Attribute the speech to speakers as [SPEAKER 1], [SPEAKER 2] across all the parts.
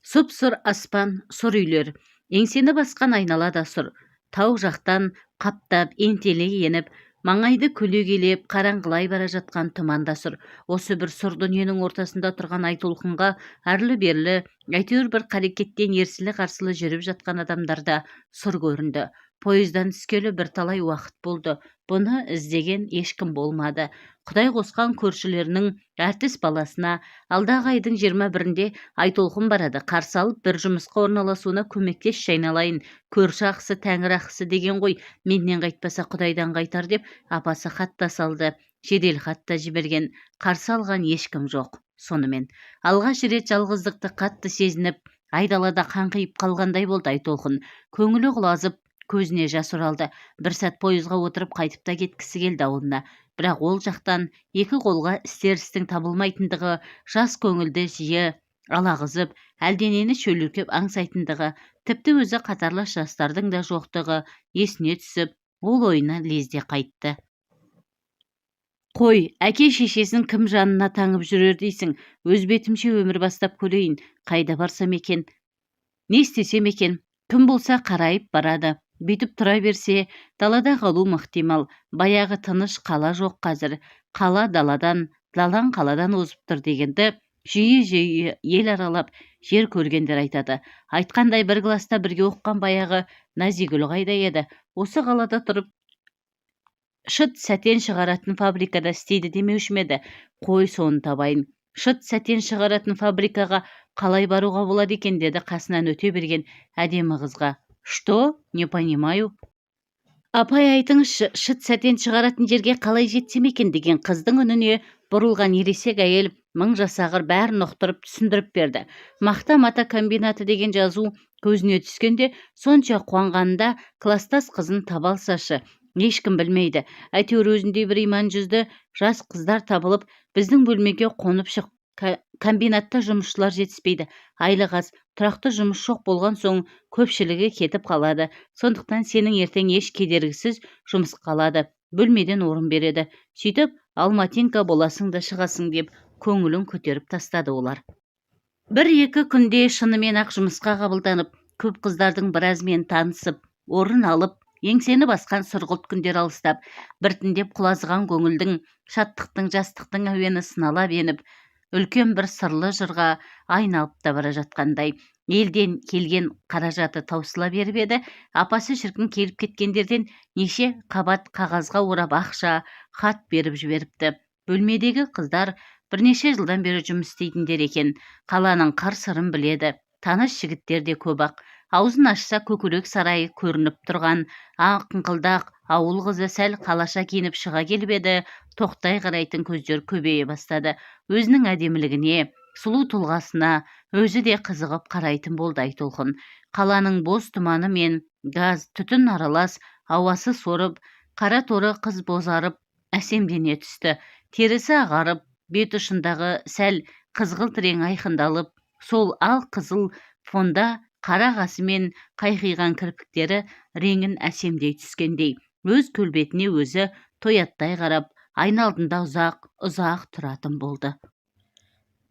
[SPEAKER 1] Сұп-сұр аспан, сұр үйлер, еңсені басқан айналада сұр. Тау жақтан қаптап, ентелей еніп, маңайды көлегейлеп, қараңғылай бара жатқан тұманда сұр. Осы бір сұр дүниенің ортасында тұрған Айтолқынға әрлі-берлі, әйтеуір бір қарекеттен ерсілі-қарсылы жүріп жатқан адамдарда сұр көрінді. Пойыздан түскелі бірталай уақыт болды. Бұны іздеген ешкім болмады. Құдай қосқан көршілерінің әртіс баласына алдағы айдың 21-інде Айтолқын барады. Қарсы алып бір жұмысқа орналасуына көмектесші айналайын. Көрші ақысы тәңір ақысы деген ғой. Менен қайтпаса Құдайдан қайтар деп апасы хат та салды. Жедел хат та жіберген. Қарсы алған ешкім жоқ. Сонымен алғаш рет жалғыздықты қатты сезініп, айдалада қаңқиып қалғандай болды Айтолқын. Көңілі құлазып, көзіне жас оралды. Бір сәт пойызға отырып қайтып та кеткісі келді ауылына. Бірақ ол жақтан екі қолға істер-істің табылмайтындығы, жас көңілді жиі алағызып, әлденені шөліркеп аңсайтындығы, тіпті өзі қатарлас жастардың да жоқтығы есіне түсіп, ол ойына лезде қайтты. Қой, әке-шешесін кім жанына таңып жүрер дейсің? Өз бетімше өмір бастап көрейін. Қайда барсам екен? Не істесем екен? Кім болса қарайып барады. Бүйтіп тұра берсе, далада қалу ықтимал. Баяғы тыныш қала жоқ қазір. Қала даладан, далан қаладан озып тұр дегенді жиі-жиі ел аралап, жер көргендер айтады. Айтқандай бір класста бірге оқыған баяғы Назигүл қайда еді? Осы қалада тұрып шыт сәтен шығаратын фабрикада істейді демеуші ме еді? Қой, соны табайын. Шыт сәтен шығаратын фабрикаға қалай баруға болады екен, деді қасынан өте берген әдемі қызға. Что? Не понимаю. Апай, айтыңызшы, шыт сәтен шығаратын жерге қалай жетсем екен, деген қыздың үніне бұрылған ересек әйел мың жасағыр бәрін ұқтырып түсіндіріп берді. Мақта мата комбинаты деген жазу көзіне түскенде сонша қуанғанында кластас қызын таба алсашы. Ешкім білмейді. Әйтеуір өзіндей бір иман жүзді жас қыздар табылып, біздің бөлмеге қонып шық. Комбинатта жұмысшылар жетіспейді. Айлық аз, тұрақты жұмыс жоқ болған соң көпшілігі кетіп қалады. Сондықтан сенің ертең еш кедергісіз жұмыс қалады. Бөлмеден орын береді. Сөйтіп, алматинка боласың да шығасың деп көңілін көтеріп тастады олар. Бір-екі күнде шынымен ақ жұмысқа қабылданып, көп қыздардың біразымен танысып, орын алып, еңсені басқан сұрғылт күндер алыстап, біртіндеп құлазыған көңілдің, шаттықтың, жастықтың әуені сыналап еніп, үлкен бір сырлы жырға айналып та бара жатқандай. Елден келген қаражаты таусыла беріп еді, апасы шіркін келіп кеткендерден неше қабат қағазға орап ақша, хат беріп жіберіпті. Бөлмедегі қыздар бірнеше жылдан бері жұмыс істейтіндер екен. Қаланың қыр-сырын біледі. Таныс жігіттер де көп ақ. Аузын ашса көкірек сарайы көрініп тұрған аңқылдақ ауыл қызы сәл қалаша киініп шыға келіп еді, тоқтай қарайтын көздер көбейе бастады. Өзінің әдемілігіне, сұлу тұлғасына өзі де қызығып қарайтын болды Айтолқын. Қаланың бос тұманы мен газ, түтін аралас, ауасы сорып, қара торы қыз бозарып, әсемдене түсті. Терісі ағарып, бет ұшындағы сәл қызғылт рең айқындалып, сол ал қызыл фонда қара қасы мен қайқиған кірпіктері реңін әсемдей түскендей. Өз көлбетіне өзі тояттай қарап, айналдында ұзақ тұратын болды.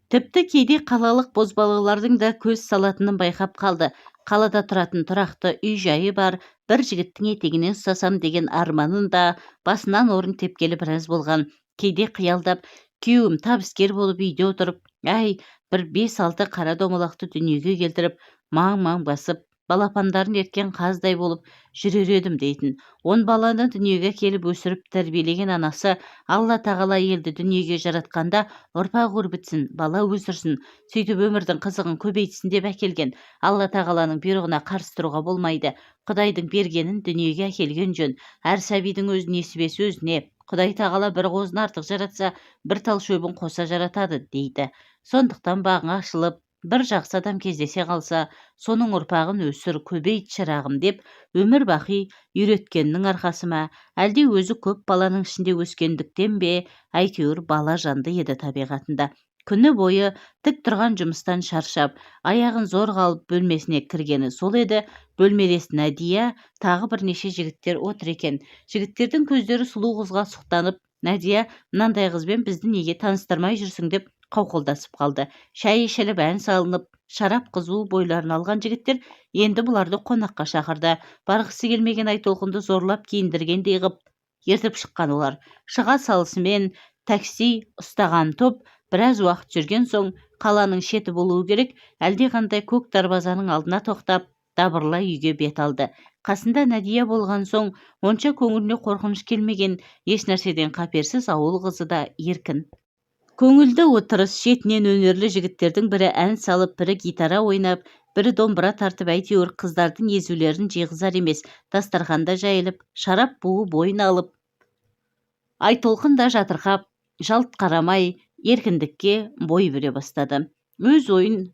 [SPEAKER 1] Тіпті кейде қалалық бозбалалардың да көз салатынын байқап қалды. Қалада тұратын тұрақты үй-жайы бар бір жігіттің етегінен ұстасам деген арманын да басынан орын тепкелі біраз болған. Кейде қиялдап, күйеуім табыскер болып үйде отырып, бір 5-6 қара домалақты дүниеге келтіріп, маң-маң басып, балапандарын ерткен қаздай болып жүрер едім дейтін. 10 баланы дүниеге келіп өсіріп тәрбиелеген анасы Алла тағала елді дүниеге жаратқанда ұрпақ өрбітсін, бала өсірсін, сөйтіп өмірдің қызығын көбейтсін деп әкелген. Алла тағаланың бұйрығына қарсы тұруға болмайды. Құдайдың бергенін дүниеге әкелген жөн. Әр сәбидің өз несібесі өзіне. Құдай тағала бір қозын артық жаратса, бір тал шөбін қоса жаратады дейді. Сондықтан бағың ашылып, бір жақсы адам кездесе қалса, соның ұрпағын өсір, көбейт шырағым деп өмір бақи үйреткеннің арқасы ма, әлде өзі көп баланың ішінде өскендіктен бе, әйтеуір бала жанды еді табиғатында. Күні бойы тік тұрған жұмыстан шаршап, аяғын зор қалып бөлмесіне кіргені сол еді. Бөлмелес Надия, тағы бірнеше жігіттер отыр екен. Жігіттердің көздері сұлу қызға сұқтанып, Надия, мынандай қызбен бізді неге таныстырмай жүрсің деп қауқылдасып қалды. Шай ішіліп, ән салынып, шарап қызу бойларын алған жігіттер енді бұларды қонаққа шақырды. Барғысы келмеген Айтолқынды зорлап киіндіргендей ғып ертіп шыққан олар. Шыға салысымен такси ұстаған топ біраз уақыт жүрген соң қаланың шеті болуы керек, әлдеқандай көк дарбазаның алдына тоқтап, дабырлай үйге бет алды. Қасында Надия болған соң онша көңіліне қорқыныш келмеген, еш нәрседен қаперсіз ауыл қызы да еркін. Көңілді отырыс шетінен өнерлі жігіттердің бірі ән салып, бірі гитара ойнап, бірі домбыра тартып, әйтеуір қыздардың езулерін жиғызар емес, дастарханда жайылып, шарап буы бойын алып, Айтолқын да жатырқап, жалт қарамай, еркіндікке бой бере бастады. Өз ойын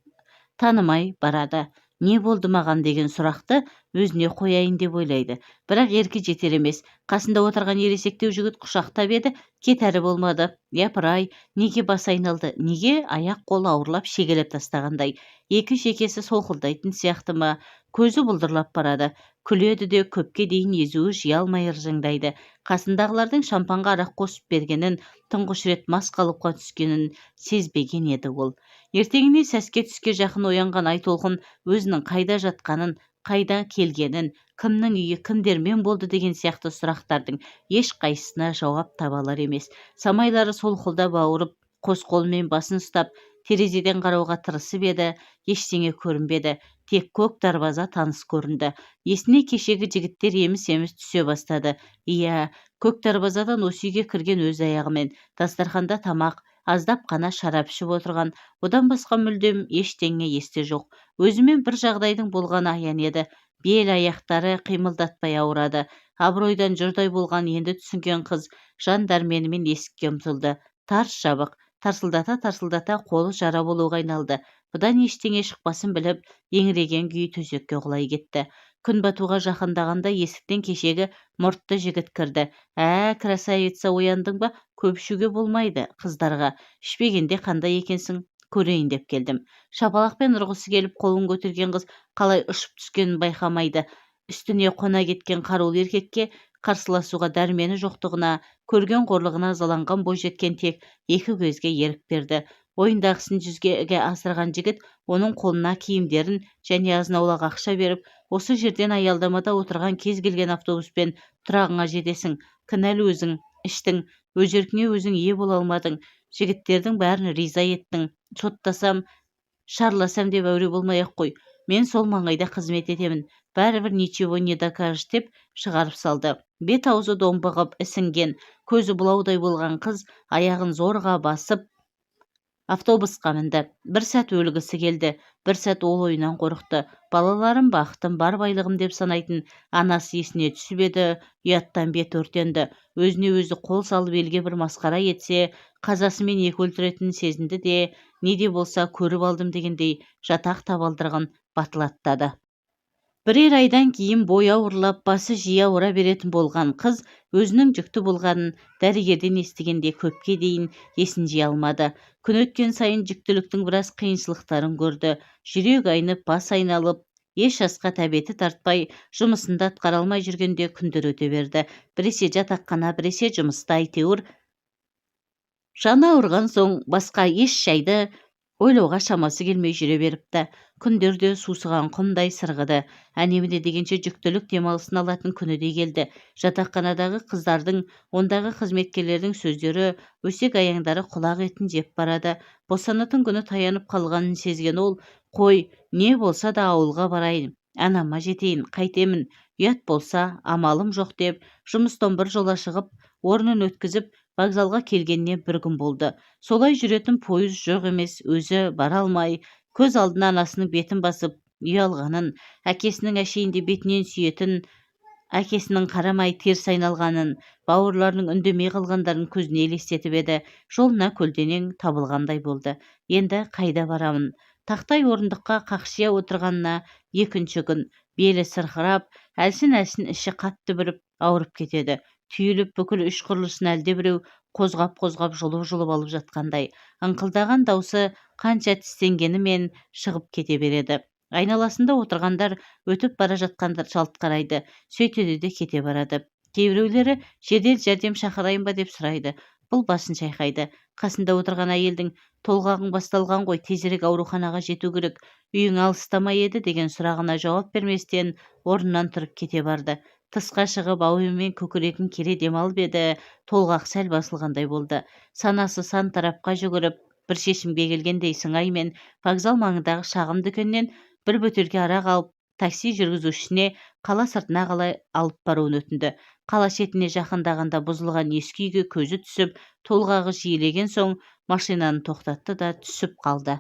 [SPEAKER 1] танымай барады. Не болды маған деген сұрақты өзіне қояйын деп ойлайды. Бірақ еркі жетер емес. Қасында отырған ересектеу жігіт құшақтап еді, кетәрі болмады. Япыр-ай, неге бас айналды, неге аяқ-қолы ауырлап шегелеп тастағандай. Екі шекесі солқылдайтын сияқты ма, көзі бұлдырлап барады. Күледі де көпке дейін езуі жия алмай ыржыңдайды. Қасындағылардың шампанға арақ қосып бергенін, тұңғыш рет мас қалыпқа түскенін сезбеген еді ол. Ертеңіне сәске түске жақын оянған Айтолқын өзінің қайда жатқанын, қайда келгенін, кімнің үйі кімдермен болды деген сияқты сұрақтардың ешқайсысына жауап таба алар емес. Самайлары солқылдап ауырып, қос қолымен басын ұстап, терезеден қарауға тырысып еді, ештеңе көрінбеді. Тек көк дарбаза таныс көрінді. Есіне кешегі жігіттер еміс-еміс түсе бастады. Иә, көк дарбазадан осы үйге кірген өз аяғымен, дастарханда тамақ, аздап қана шарап ішіп отырған, одан басқа мүлдем ештеңе есте жоқ. Өзімен бір жағдайдың болғаны аян еді. Бел аяқтары қимылдатпай ауырады. Абыройдан жұрдай болған енді түсінген қыз жан дәрменімен есікке ұмтылды. Тарс жабық, тарсылдата қолы жара болуға айналды. Бұдан ештеңе шықпасын біліп, еңіреген күй төсекке құлай кетті. Күн батуға жақындағанда есіктен кешегі мұртты жігіт кірді. Красавица, ояндың ба? Көп ішуге болмайды қыздарға. Ішпегенде қандай екенсің? Көрейін деп келдім. Шапалақпен ұрғысы келіп қолын көтерген қыз қалай ұшып түскенін байқамайды. Үстіне қона кеткен қарулы еркекке қарсыласуға дәрмені жоқтығына, көрген қорлығына ызаланған бойжеткен тек екі көзге ерік берді. Ойындағысын жүзеге асырған жігіт оның қолына киімдерін және азнаулақ ақша беріп, осы жерден аялдамада отырған кез келген автобуспен тұрағыңа жетесің. Кінәлі өзің, іштің, өз еркіңе өзің ие бола алмадың. Жігіттердің бәрін риза еттің. Соттасам, шарласам деп әуре болмай-ақ қой. Мен сол маңайда қызмет етемін. Бәрібір ничего не докажешь деп шығарып салды. Бет аузы домбығып ісінген, көзі бұлаудай болған қыз аяғын зорға басып автобусқа мінді. Бір сәт өлгісі келді, бір сәт ол ойынан қорықты. Балаларым, бақытым, бар байлығым деп санайтын анасы есіне түсіп еді, ұяттан бет өртенді. Өзіне өзі қол салып елге бір масқара етсе, қазасымен екі өлтіретінін сезінді де, не де болса көріп алдым дегендей жатақ табалдырығын батылаттады. Бірер айдан кейін бойы ауырлап, басы жиі ауыра беретін болған қыз өзінің жүкті болғанын дәрігерден естігенде көпке дейін есін жия алмады. Күн өткен сайын жүктіліктің біраз қиыншылықтарын көрді. Жүрек айнып, бас айналып, еш жасқа тәбеті тартпай, жұмысында атқара алмай жүргенде күндер өте берді. Біресе жатақхана, біресе жұмыста, әйтеуір жаны ауырған соң басқа еш жайды ойлауға шамасы келмей жүре беріпті. Күндерде сусыған құмдай сырғыды. Әне-міне дегенше жүктілік демалысын алатын күні де келді. Жатақханадағы қыздардың, ондағы қызметкерлердің сөздері, өсек аяңдары құлақ етін жеп барады. Босанатын күні таянып қалғанын сезген ол, қой, не болса да ауылға барайын, анама жетейін, қайтемін, ұят болса амалым жоқ деп, жұмыстан бір жола шығып, орнын өткізіп, вокзалға келгеніне бір күн болды. Солай жүретін пойыз жоқ емес, өзі бара алмай, көз алдына анасының бетін басып, ұялғанын, әкесінің әшейінде бетінен сүйетін, әкесінің қарамай теріс айналғанын, бауырларының үндемей қалғандарын көзіне елестетіп еді. Жолына көлденең табылғандай болды. Енді қайда барамын? Тақтай орындыққа қақшия отырғанына екінші күн, белі сырқырап, әлсін-әлсін іші қатты бүріп, ауырып кетеді. Түйіліп бүкіл үш құрылысын әлде біреу қозғап жұлып алып жатқандай. Ыңқылдаған даусы қанша тістенгенімен шығып кете береді. Айналасында отырғандар өтіп бара жатқандар жалт қарайды. Сөйтеді де кете барады. Кейбіреулері жедел жәрдем шақырайын ба деп сұрайды. рысқұл басын шайқайды. Қасында отырған әйелдің толғағың басталған ғой, тезірек ауруханаға жету керек, үйің алыста ма еді деген сұрағына жауап берместен орнынан тұрып кете барды. Тысқа шығып ауымен көкірегін кере демалып еді, толғақ сәл басылғандай болды. Санасы сан тарапқа жүгіріп бір шешімге келгендей сыңаймен вокзал маңындағы шағын дүкеннен бір бөтелке арақ алып, такси жүргізушісіне қала сыртына қалай алып баруын өтінді. Қала шетіне жақындағанда бұзылған ескі үйге көзі түсіп, толғағы жиілеген соң машинаны тоқтатты да түсіп қалды.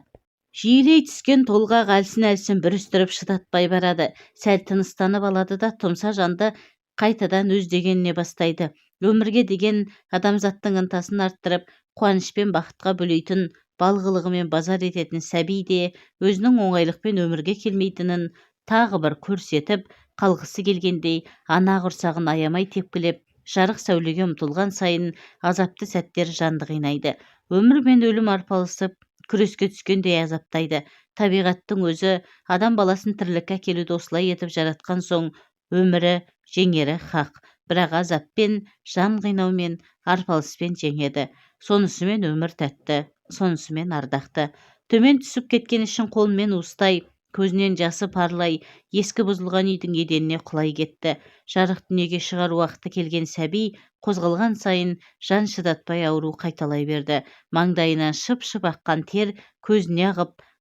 [SPEAKER 1] Жиілей түскен толғақ әлсін-әлсін бүрістіріп шыдатпай барады. Сәл тыныстанып алады да тұмса жанды қайтадан өз дегеніне бастайды. Өмірге деген адамзаттың ынтасын арттырып, қуанышпен бақытқа бөлейтін, балғылығымен базар ететін сәби де өзінің оңайлықпен өмірге келмейтінін тағы бір көрсетіп қалғысы келгендей, ана құрсағын аямай тепкілеп, жарық сәулеге ұмтылған сайын азапты сәттер жанды қинайды. Өмір мен өлім арпалысып, күреске түскендей азаптайды. Табиғаттың өзі адам баласын тірлікке әкелуді осылай етіп жаратқан соң, өмірі жеңері хақ, бірақ азаппен, жан қинаумен, арпалыспен жеңеді. Сонысымен өмір тәтті, сонысымен ардақты. Төмен түсіп кеткен ішін қолымен уыстай, көзінен жасы парлай, ескі бұзылған үйдің еденіне құлай кетті. Жарық дүниеге шығар уақыты келген сәби қозғалған сайын жан шыдатпай ауру қайталай берді. Маңдайынан шып-шып аққан тер көзіне ағып,